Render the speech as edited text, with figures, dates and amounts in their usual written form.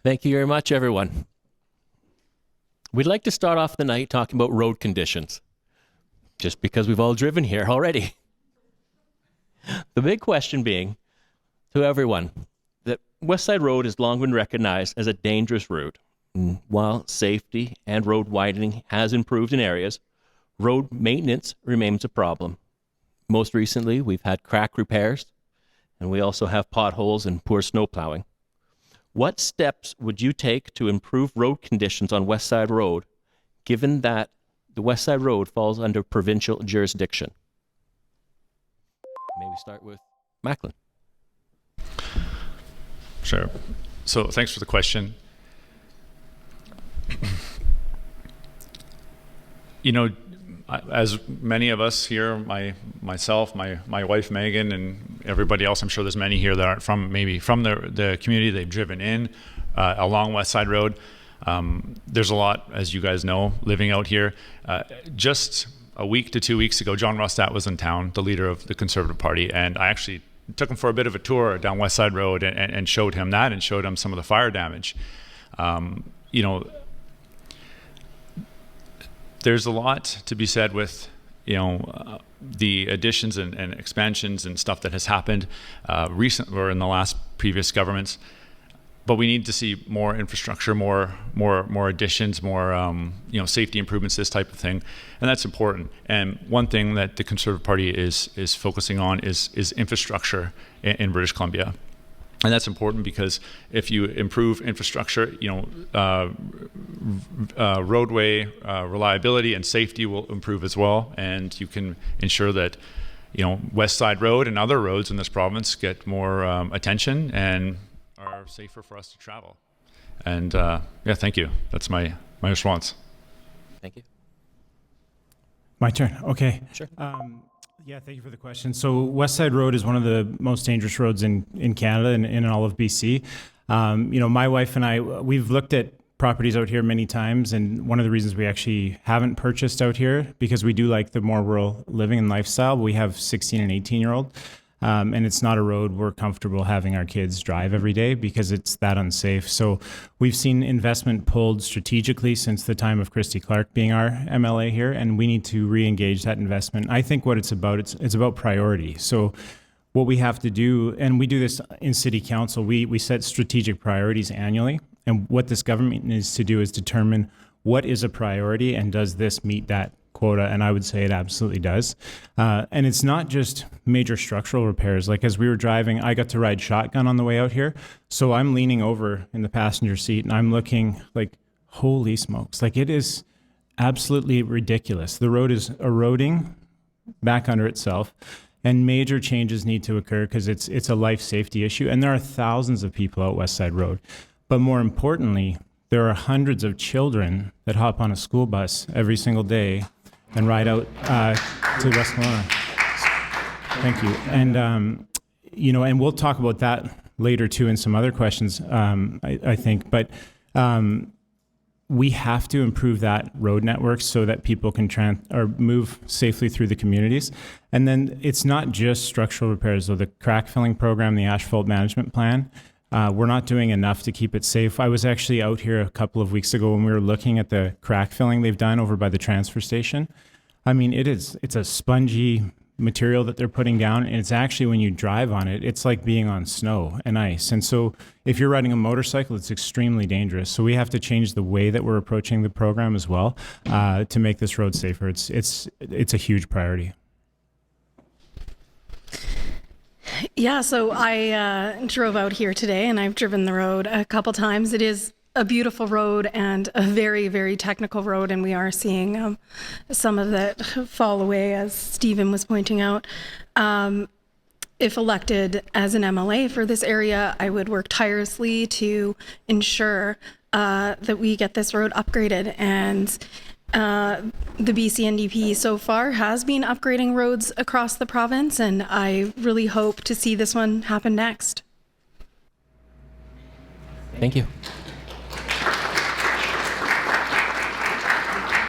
Thank you very much, everyone. We'd like to start off the night talking about road conditions, just because we've all driven here already. The big question being, to everyone, that Westside Road has long been recognized as a dangerous route. While safety and road widening has improved in areas, road maintenance remains a problem. Most recently, we've had crack repairs, and we also have potholes and poor snow plowing. What steps would you take to improve road conditions on Westside Road, given that the Westside Road falls under provincial jurisdiction? Maybe start with Macklin. Sure. So thanks for the question. You know, as many of us here, myself, my wife Megan, and everybody else, I'm sure there's many here that aren't from the community. They've driven in along Westside Road. There's a lot, as you guys know, living out here. Just a week to 2 weeks ago, John Rostat was in town, the leader of the Conservative Party, and I actually took him for a bit of a tour down Westside Road and showed him that and showed him some of the fire damage. You know, there's a lot to be said with, the additions and expansions and stuff that has happened recent or in the last previous governments. But we need to see more infrastructure, more additions, more safety improvements, this type of thing, and that's important. And one thing that the Conservative Party is focusing on is infrastructure in British Columbia. And that's important because if you improve infrastructure, roadway reliability and safety will improve as well, and you can ensure that Westside Road and other roads in this province get more attention and are safer for us to travel. And thank you. That's my response. Thank you. My turn. Okay. Sure. Thank you for the question. So Westside Road is one of the most dangerous roads in Canada and in all of BC. My wife and I, we've looked at properties out here many times, and one of the reasons we actually haven't purchased out here, because we do like the more rural living and lifestyle. We have 16 and 18-year-old, and it's not a road we're comfortable having our kids drive every day because it's that unsafe. So we've seen investment pulled strategically since the time of Christy Clark being our MLA here, and we need to re-engage that investment. I think what it's about priority. So what we have to do, and we do this in City Council, we set strategic priorities annually, and what this government needs to do is determine what is a priority and does this meet that quota, and I would say it absolutely does. And it's not just major structural repairs. Like as we were driving, I got to ride shotgun on the way out here. So I'm leaning over in the passenger seat and I'm looking like, holy smokes. Like it is absolutely ridiculous. The road is eroding back under itself and major changes need to occur because it's a life safety issue. And there are thousands of people out Westside Road. But more importantly, there are hundreds of children that hop on a school bus every single day and ride out to West Kelowna. Thank you. And, and we'll talk about that later too in some other questions, I think. But we have to improve that road network so that people can move safely through the communities. And then it's not just structural repairs, though. The crack filling program, the asphalt management plan, we're not doing enough to keep it safe. I was actually out here a couple of weeks ago when we were looking at the crack filling they've done over by the transfer station. I mean, it's a spongy material that they're putting down, and it's actually, when you drive on it, it's like being on snow and ice. And so if you're riding a motorcycle, it's extremely dangerous. So we have to change the way that we're approaching the program as well to make this road safer. It's a huge priority. Yeah, so I drove out here today and I've driven the road a couple times. It is a beautiful road and a very, very technical road, and we are seeing some of that fall away, as Stephen was pointing out. If elected as an MLA for this area, I would work tirelessly to ensure that we get this road upgraded. And the BC NDP so far has been upgrading roads across the province, and I really hope to see this one happen next. Thank you.